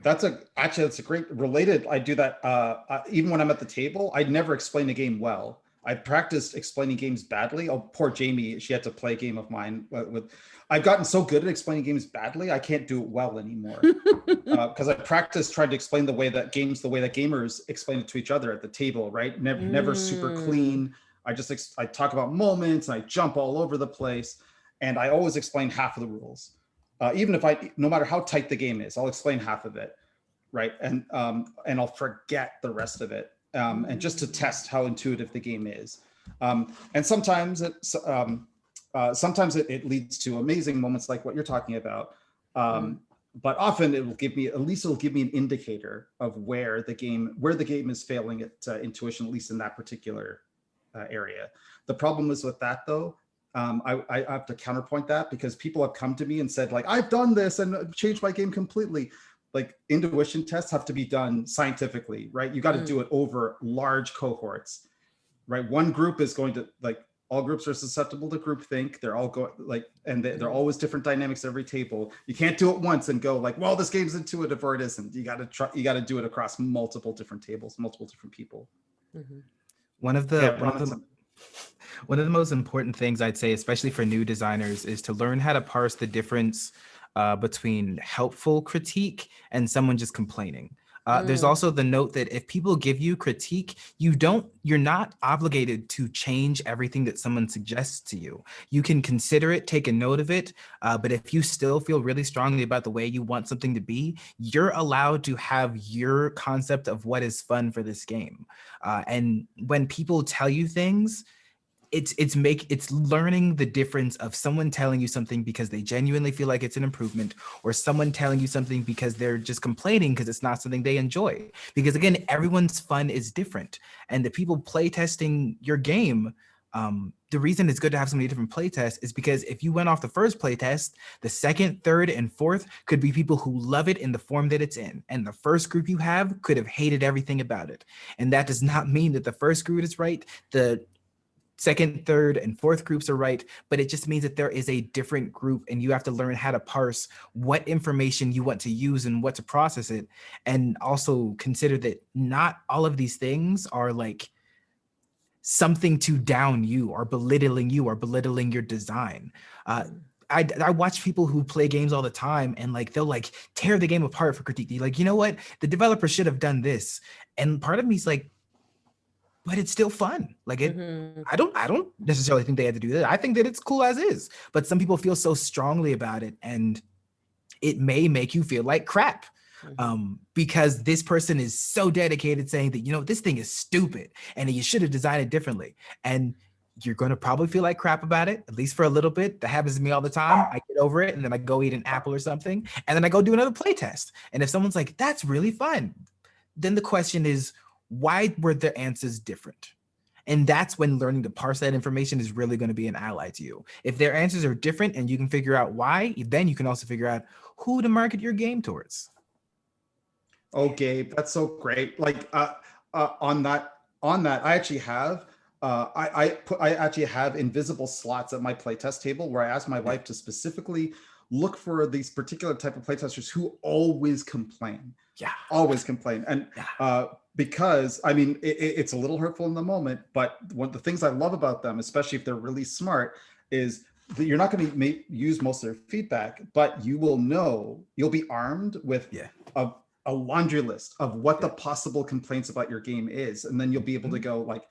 That's a great related. I do that even when I'm at the table. I never explain the game well. I practiced explaining games badly. Oh, poor Jayme, she had to play a game of mine I've gotten so good at explaining games badly, I can't do it well anymore. Because I practiced trying to explain the way that gamers explain it to each other at the table, right? Never super clean. I talk about moments and I jump all over the place, and I always explain half of the rules. Even if no matter how tight the game is, I'll explain half of it, right? And I'll forget the rest of it. And just to test how intuitive the game is. And sometimes it leads to amazing moments like what you're talking about. But often it'll give me an indicator of where the game is failing at intuition, at least in that particular area. The problem is with that though, I have to counterpoint that, because people have come to me and said like, I've done this and changed my game completely. Like intuition tests have to be done scientifically, right? You got to do it over large cohorts, right? One group is going to like, all groups are susceptible to groupthink. They're all they're always different dynamics every table. You can't do it once and go like, well, this game's intuitive or it isn't. You got to do it across multiple different tables, multiple different people. Mhm. One of the most important things I'd say, especially for new designers, is to learn how to parse the difference between helpful critique and someone just complaining. There's also the note that if people give you critique, you're not obligated to change everything that someone suggests to you. You can consider it, take a note of it, but if you still feel really strongly about the way you want something to be, you're allowed to have your concept of what is fun for this game. And when people tell you things, it's learning the difference of someone telling you something because they genuinely feel like it's an improvement, or someone telling you something because they're just complaining because it's not something they enjoy. Because again, everyone's fun is different, and the people play testing your game, the reason it's good to have so many different play tests is because if you went off the first play test, the second, third, and fourth could be people who love it in the form that it's in, and the first group you have could have hated everything about it. And that does not mean that the first group is right, the second, third, and fourth groups are right, but it just means that there is a different group, and you have to learn how to parse what information you want to use and what to process it. And also consider that not all of these things are like something to down you or belittling your design. I watch people who play games all the time, and like they'll like tear the game apart for critique. They're like, you know what, the developer should have done this. And part of me is like, but it's still fun. Like I don't necessarily think they had to do that. I think that it's cool as is, but some people feel so strongly about it, and it may make you feel like crap. Because this person is so dedicated saying that, you know, this thing is stupid and you should have designed it differently. And you're going to probably feel like crap about it, at least for a little bit. That happens to me all the time. I get over it, and then I go eat an apple or something, and then I go do another play test. And if someone's like, that's really fun, then the question is, why were the answers different? And that's when learning to parse that information is really going to be an ally to you. If their answers are different and you can figure out why, then you can also figure out who to market your game towards. Oh, Gabe, that's so great. Like on that, I actually have I actually have invisible slots at my playtest table where I ask my wife to specifically look for these particular type of playtesters who always complain. Yeah, always complain. And because I mean, it's a little hurtful in the moment, but one of the things I love about them, especially if they're really smart, is that you're not going to use most of their feedback, but you'll be armed with a laundry list of what the possible complaints about your game is. And then you'll be able to go like,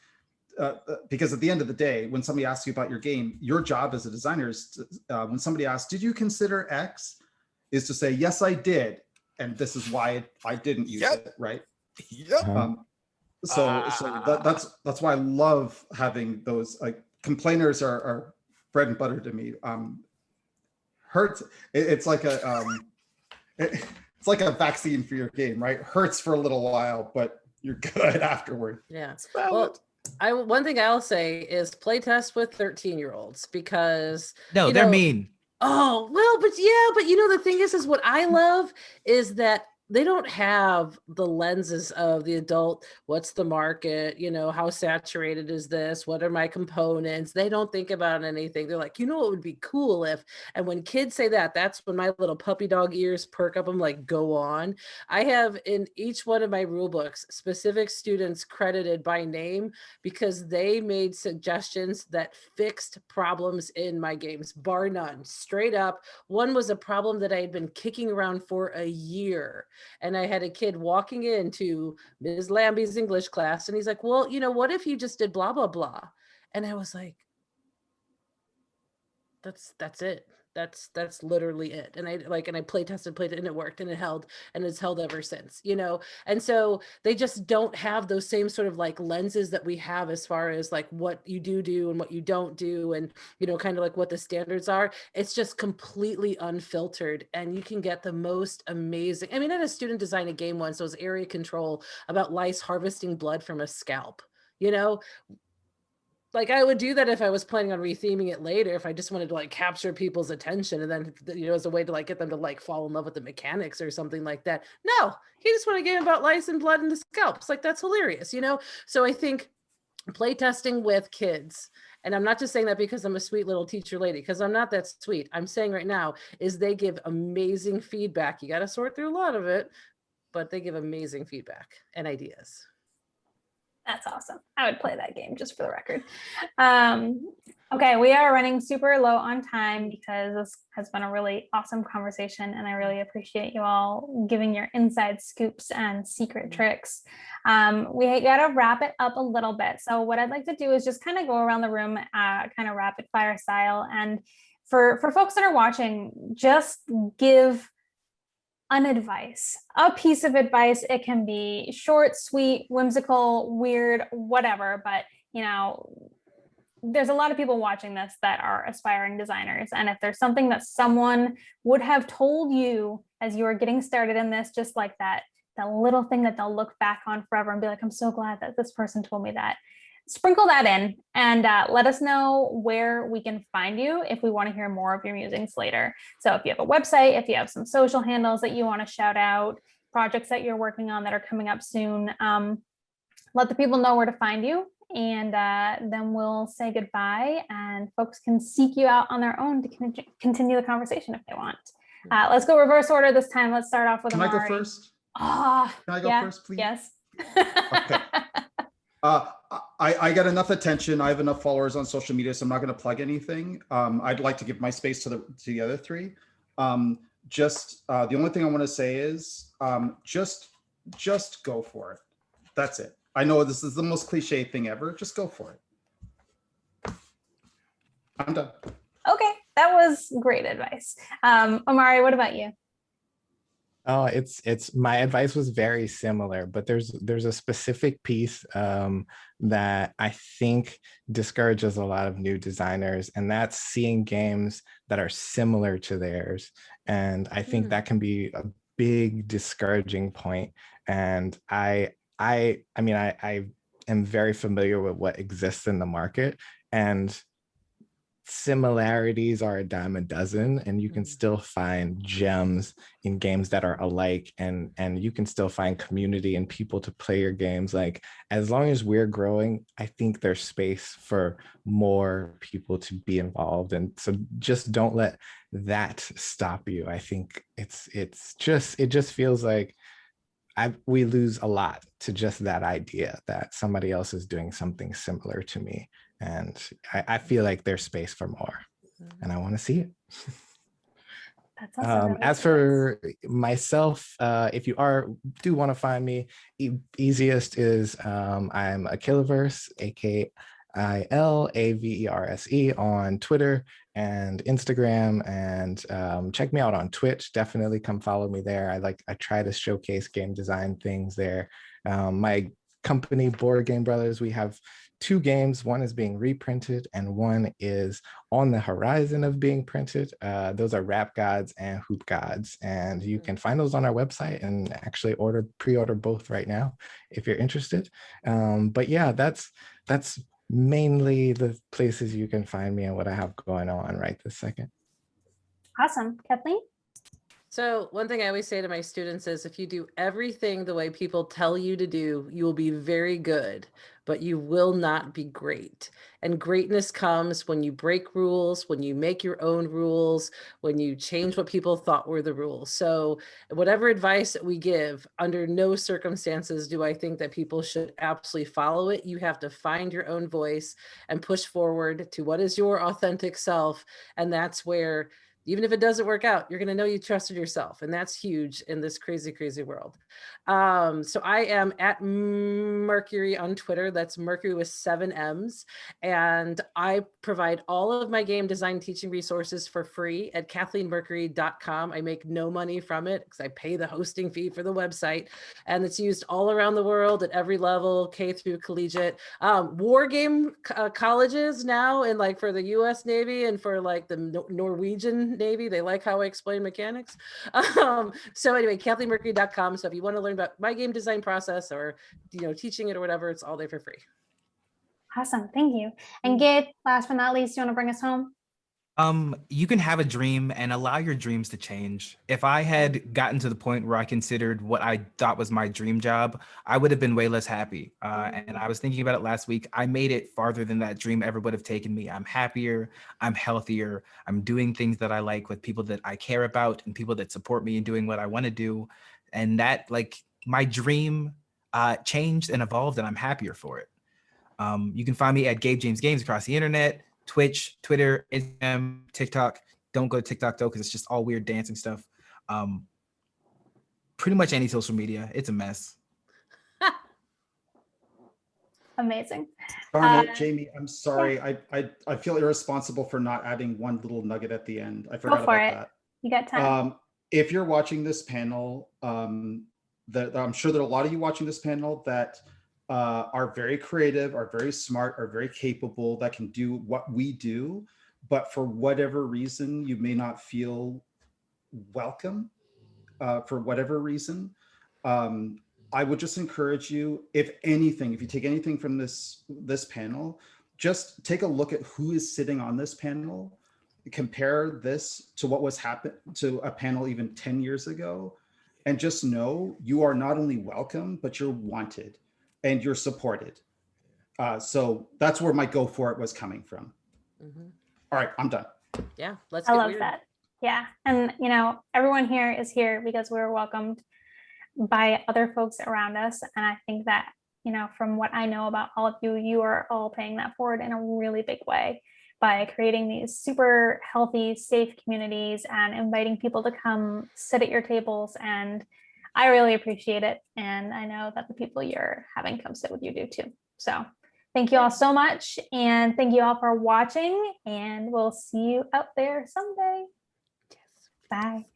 because at the end of the day, when somebody asks you about your game, your job as a designer is to, when somebody asks, did you consider X, is to say, yes, I did. And this is why I didn't use it, right? Yep. So that's why I love having those, like, complainers are bread and butter to me. Hurts, it's like a it's like a vaccine for your game, right? Hurts for a little while, but you're good afterward. Yeah. Well, one thing I'll say is play test with 13-year-olds, because they're mean. Oh, well, but you know, the thing is what I love is that they don't have the lenses of the adult. What's the market? You know, how saturated is this? What are my components? They don't think about anything. They're like, you know, what would be cool if, and when kids say that, that's when my little puppy dog ears perk up. I'm like, go on. I have in each one of my rule books, specific students credited by name because they made suggestions that fixed problems in my games, bar none, straight up. One was a problem that I had been kicking around for a year. And I had a kid walking into Ms. Lambie's English class, and he's like, well, you know, what if you just did blah, blah, blah? And I was like, that's it. That's literally it. And I play tested, and it worked, and it held, and it's held ever since, you know? And so they just don't have those same sort of like lenses that we have as far as like what you do and what you don't do. And, you know, kind of like what the standards are. It's just completely unfiltered, and you can get the most amazing. I mean, I had a student design a game once, so it was area control about lice harvesting blood from a scalp, you know? Like I would do that if I was planning on retheming it later, if I just wanted to like capture people's attention and then, you know, as a way to like get them to like fall in love with the mechanics or something like that. No, he just wanted a game about lice and blood and the scalps. Like that's hilarious, you know? So I think playtesting with kids And I'm not just saying that because I'm a sweet little teacher lady, because I'm not that sweet. I'm saying right now is they give amazing feedback. You got to sort through a lot of it, but they give amazing feedback and ideas. That's awesome. I would play that game just for the record. Okay, we are running super low on time because this has been a really awesome conversation, and I really appreciate you all giving your inside scoops and secret tricks. We got to wrap it up a little bit. So what I'd like to do is just kind of go around the room, kind of rapid fire style. And for folks that are watching, just give an advice, a piece of advice. It can be short, sweet, whimsical, weird, whatever, but you know, there's a lot of people watching this that are aspiring designers. And if there's something that someone would have told you as you were getting started in this, just like that little thing that they'll look back on forever and be like, I'm so glad that this person told me that. Sprinkle that in and let us know where we can find you if we want to hear more of your musings later. So if you have a website, if you have some social handles that you want to shout out, projects that you're working on that are coming up soon, let the people know where to find you. And then we'll say goodbye and folks can seek you out on their own to continue the conversation if they want. Let's go reverse order this time. Let's start off with Omari. Can I go first? Can I go first, please? Yes. Okay. I got enough attention. I have enough followers on social media, so I'm not going to plug anything. I'd like to give my space to the other three. The only thing I want to say is just go for it. That's it. I know this is the most cliche thing ever. Just go for it. I'm done. Okay, that was great advice. Omari, what about you? Oh, it's my advice was very similar, but there's a specific piece that I think discourages a lot of new designers, and that's seeing games that are similar to theirs. And I think that can be a big discouraging point. And I am very familiar with what exists in the market, and similarities are a dime a dozen, and you can still find gems in games that are alike, and you can still find community and people to play your games. Like, as long as we're growing, I think there's space for more people to be involved. And so just don't let that stop you. I think it just feels like we lose a lot to just that idea that somebody else is doing something similar to me. And I feel like there's space for more, and I want to see it. That's awesome. As for myself, if you do want to find me, easiest is I'm Akiliverse, AKILAVERSE on Twitter and Instagram, and check me out on Twitch. Definitely come follow me there. I try to showcase game design things there. My company, Board Game Brothers, we have 2 games. One is being reprinted and one is on the horizon of being printed. Those are Rap Gods and Hoop Gods, and you can find those on our website and actually pre-order both right now if you're interested. But yeah, that's mainly the places you can find me and what I have going on right this second. Awesome. Kathleen? So one thing I always say to my students is, if you do everything the way people tell you to do, you will be very good, but you will not be great. And greatness comes when you break rules, when you make your own rules, when you change what people thought were the rules. So whatever advice that we give, under no circumstances do I think that people should absolutely follow it. You have to find your own voice and push forward to what is your authentic self. And that's where, even if it doesn't work out, you're going to know you trusted yourself. And that's huge in this crazy, crazy world. So I am at Mercury on Twitter. That's Mercury with 7 M's. And I provide all of my game design teaching resources for free at KathleenMercury.com. I make no money from it because I pay the hosting fee for the website. And it's used all around the world at every level, K through collegiate. War game colleges now, and like for the US Navy and for like the Norwegian Navy, they like how I explain mechanics. So anyway, KathleenMercury.com. So if you want to learn about my game design process or teaching it or whatever, it's all there for free. Awesome. Thank you. And Gabe, last but not least, you want to bring us home? You can have a dream and allow your dreams to change. If I had gotten to the point where I considered what I thought was my dream job, I would have been way less happy. And I was thinking about it last week. I made it farther than that dream ever would have taken me. I'm happier, I'm healthier, I'm doing things that I like with people that I care about and people that support me in doing what I want to do. And that, like, my dream changed and evolved, and I'm happier for it. You can find me at Gabe James Games across the internet, Twitch, Twitter, Instagram, TikTok. Don't go to TikTok though, because it's just all weird dancing stuff. Pretty much any social media. It's a mess. Amazing. Darn it, Jayme, I'm sorry. I feel irresponsible for not adding one little nugget at the end. I forgot Go for about it. that. You got time. If you're watching this panel, I'm sure there are a lot of you watching this panel that are very creative, are very smart, are very capable, that can do what we do, but for whatever reason, you may not feel welcome for whatever reason. I would just encourage you, if anything, if you take anything from this panel, just take a look at who is sitting on this panel, compare this to what was happening to a panel even 10 years ago, and just know you are not only welcome, but you're wanted and you're supported. So that's where my go for it was coming from. Mhm. All right, I'm done. Yeah, let's I get love weird. that. Yeah. And, you know, everyone here is here because we're welcomed by other folks around us. And I think that, you know, from what I know about all of you, you are all paying that forward in a really big way by creating these super healthy, safe communities and inviting people to come sit at your tables. And I really appreciate it. And I know that the people you're having come sit with you do too. So thank you all so much. And thank you all for watching. And we'll see you out there someday. Yes. Bye.